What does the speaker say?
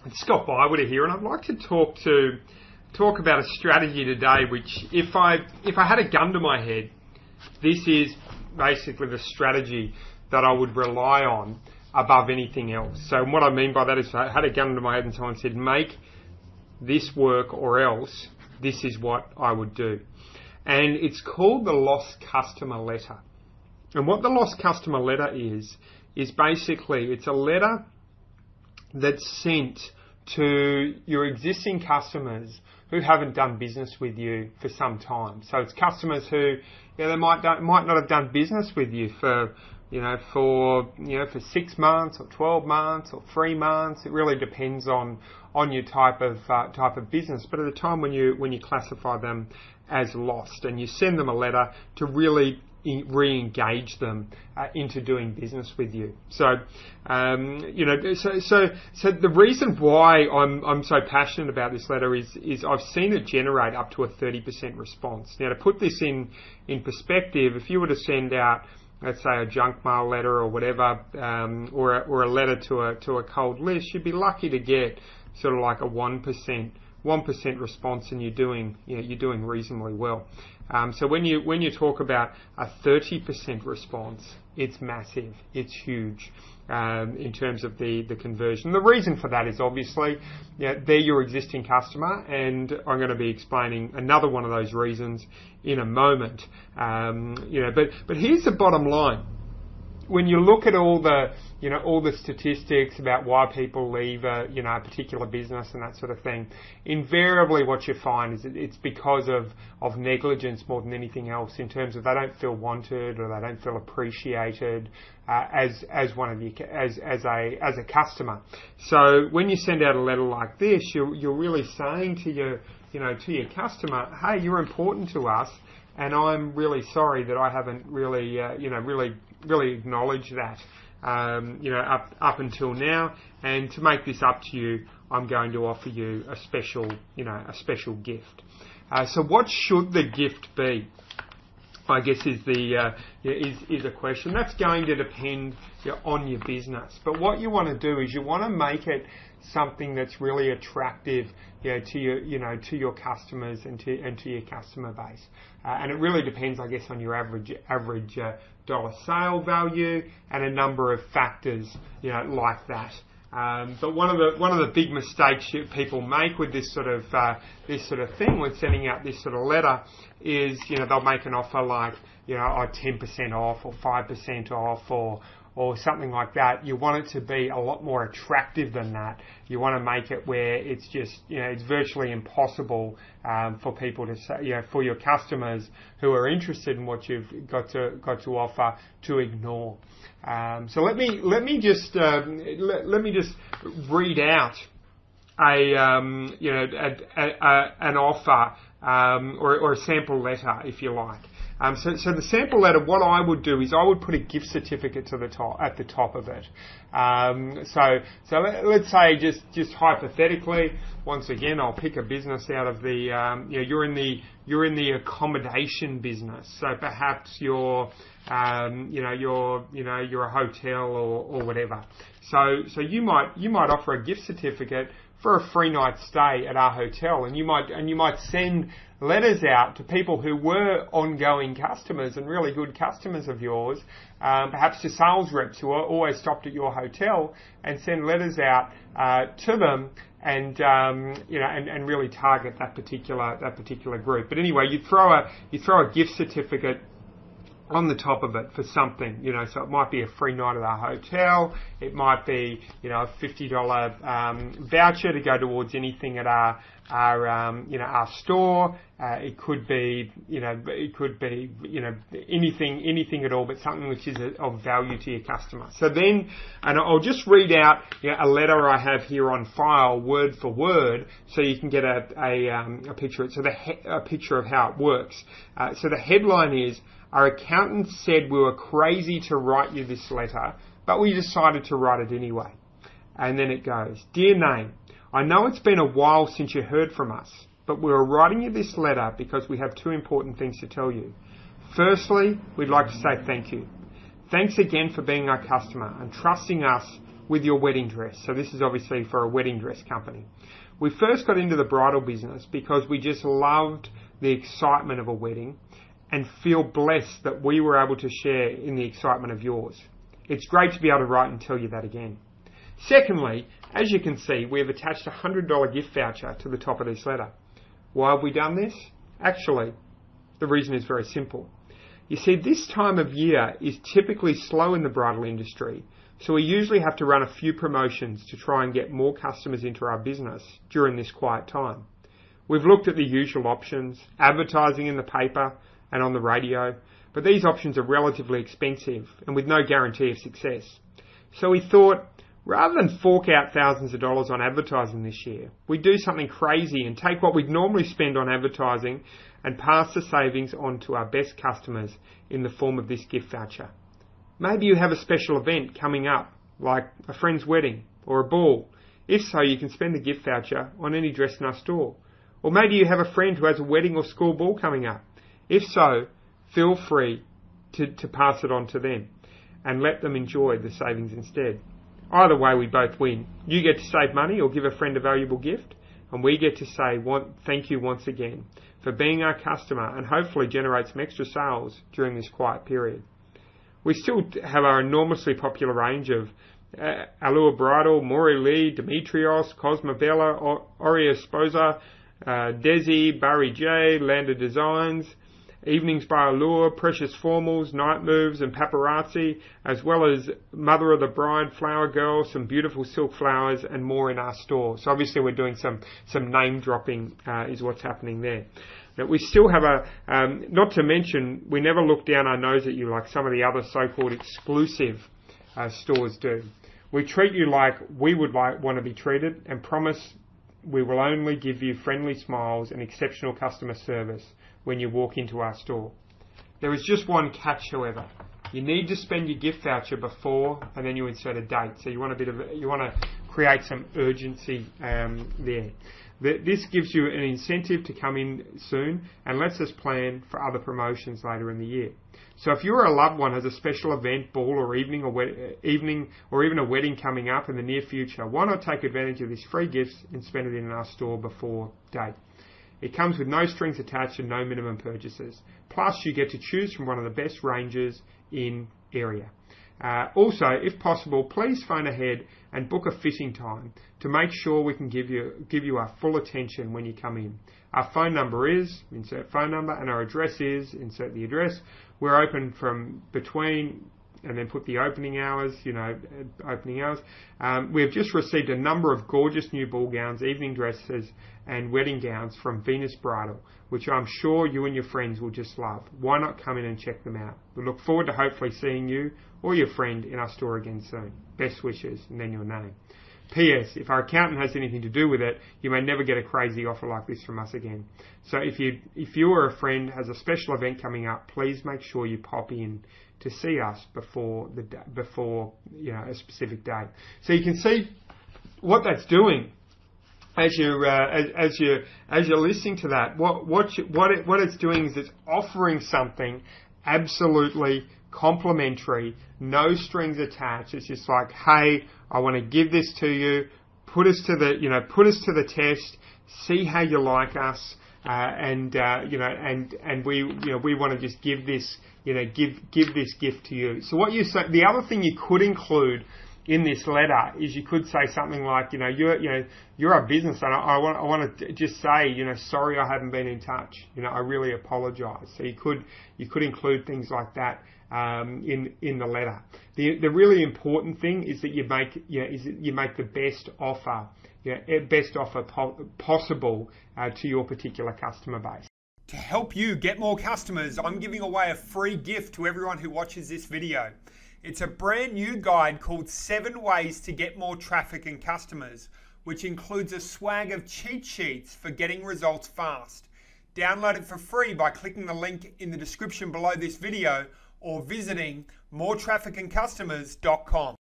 It's Scott Bywater here, and I'd like to talk about a strategy today which, if I had a gun to my head, this is basically the strategy that I would rely on above anything else. So what I mean by that is, if I had a gun to my head and someone said, make this work or else, this is what I would do. And it's called the lost customer letter. And what the lost customer letter is basically, it's a letter that's sent to your existing customers who haven't done business with you for some time. So it's customers who, they might not have done business with you for 6 months or 12 months or 3 months. It really depends on your type of business. But at the time when you classify them as lost, and you send them a letter to really re-engage them into doing business with you. So, so the reason why I'm so passionate about this letter is I've seen it generate up to a 30% response. Now, to put this in perspective, if you were to send out, let's say, a junk mail letter or whatever, or a letter to a cold list, you'd be lucky to get sort of like a 1% response, and you're doing reasonably well. So when you talk about a 30% response, it's massive, it's huge in terms of the conversion. The reason for that is obviously, they're your existing customer, and I'm going to be explaining another one of those reasons in a moment. But here's the bottom line. When you look at all the statistics about why people leave a particular business and that sort of thing, invariably what you find is it's because of negligence more than anything else, in terms of they don't feel wanted or they don't feel appreciated as a customer. So when you send out a letter like this, you're really saying to your customer, hey, you're important to us, and I'm really sorry that I haven't really acknowledged that, up until now. And to make this up to you, I'm going to offer you a special gift. So what should the gift be, I guess, is a question. That's going to depend on your business. But what you want to do is you want to make it something that's really attractive, to your customers and to your customer base. And it really depends, I guess, on your average dollar sale value and a number of factors, like that. But one of the big mistakes people make with this sort of thing, with sending out this sort of letter, is they'll make an offer like 10% off or 5% off or something like that. You want it to be a lot more attractive than that. You want to make it where it's just, it's virtually impossible for people to say, for your customers who are interested in what you've got to offer, to ignore. So let me just read out an offer or a sample letter, if you like. So the sample letter, what I would do is I would put a gift certificate at the top of it. So let's say, just hypothetically, once again, I'll pick a business out of the you're in the accommodation business. So perhaps you're a hotel or whatever. So you might offer a gift certificate for a free night stay at our hotel, and you might send letters out to people who were ongoing customers and really good customers of yours, perhaps to sales reps who always stopped at your hotel, and send letters out to them, and really target that particular group. But anyway, you throw a gift certificate on the top of it for something, so it might be a free night at our hotel, it might be, a $50 voucher to go towards anything at our store. It could be anything at all, but something which is of value to your customer. So then, and I'll just read out a letter I have here on file, word for word, so you can get a picture of it. So a picture of how it works. So the headline is, our accountant said we were crazy to write you this letter, but we decided to write it anyway. And then it goes, Dear Name, I know it's been a while since you heard from us, but we were writing you this letter because we have two important things to tell you. Firstly, we'd like to say thank you. Thanks again for being our customer and trusting us with your wedding dress. So this is obviously for a wedding dress company. We first got into the bridal business because we just loved the excitement of a wedding and feel blessed that we were able to share in the excitement of yours. It's great to be able to write and tell you that again. Secondly, as you can see, we have attached a $100 gift voucher to the top of this letter. Why have we done this? Actually, the reason is very simple. You see, this time of year is typically slow in the bridal industry, so we usually have to run a few promotions to try and get more customers into our business during this quiet time. We've looked at the usual options, advertising in the paper and on the radio, but these options are relatively expensive and with no guarantee of success. So we thought, rather than fork out thousands of dollars on advertising this year, we'd do something crazy and take what we'd normally spend on advertising and pass the savings on to our best customers in the form of this gift voucher. Maybe you have a special event coming up, like a friend's wedding or a ball. If so, you can spend the gift voucher on any dress in our store. Or maybe you have a friend who has a wedding or school ball coming up. If so, feel free to pass it on to them and let them enjoy the savings instead. Either way, we both win. You get to save money or give a friend a valuable gift, and we get to say thank you once again for being our customer and hopefully generate some extra sales during this quiet period. We still have our enormously popular range of Allure Bridal, Maury Lee, Demetrios, Cosmobella, Aurea Sposa, Desi, Barry J, Lander Designs, Evenings by Allure, Precious Formals, Night Moves and Paparazzi, as well as Mother of the Bride, Flower Girl, some beautiful silk flowers and more in our store. So obviously we're doing some name dropping is what's happening there. Now, we still have not to mention, we never look down our nose at you like some of the other so-called exclusive stores do. We treat you like we would want to be treated and promise we will only give you friendly smiles and exceptional customer service when you walk into our store. There is just one catch, however. You need to spend your gift voucher before and then you insert a date. So you want to create some urgency there. This gives you an incentive to come in soon and lets us plan for other promotions later in the year. So if your loved one has a special event, ball or evening or even a wedding coming up in the near future, why not take advantage of these free gifts and spend it in our store before date? It comes with no strings attached and no minimum purchases. Plus, you get to choose from one of the best ranges in area. Also, if possible, please phone ahead and book a fitting time to make sure we can give you our full attention when you come in. Our phone number is, insert phone number, and our address is, insert the address. We're open from between, and then put the opening hours, opening hours. We have just received a number of gorgeous new ball gowns, evening dresses, and wedding gowns from Venus Bridal, which I'm sure you and your friends will just love. Why not come in and check them out? We look forward to hopefully seeing you or your friend in our store again soon. Best wishes, and then your name. P.S. If our accountant has anything to do with it, you may never get a crazy offer like this from us again. So if you or a friend has a special event coming up, please make sure you pop in to see us before a specific date. So you can see what that's doing as you're listening to that. What it's doing is it's offering something absolutely complimentary, no strings attached. It's just like, hey, I want to give this to you. Put us to the test. See how you like us, and we want to just give this gift to you. So what you say, the other thing you could include in this letter is you could say something like, you're a business and I want to just say, sorry I haven't been in touch. I really apologise. So you could include things like that in the letter. The really important thing is that you make the best offer, possible to your particular customer base. To help you get more customers, I'm giving away a free gift to everyone who watches this video. It's a brand new guide called 7 Ways to Get More Traffic and Customers, which includes a swag of cheat sheets for getting results fast. Download it for free by clicking the link in the description below this video or visiting moretrafficandcustomers.com.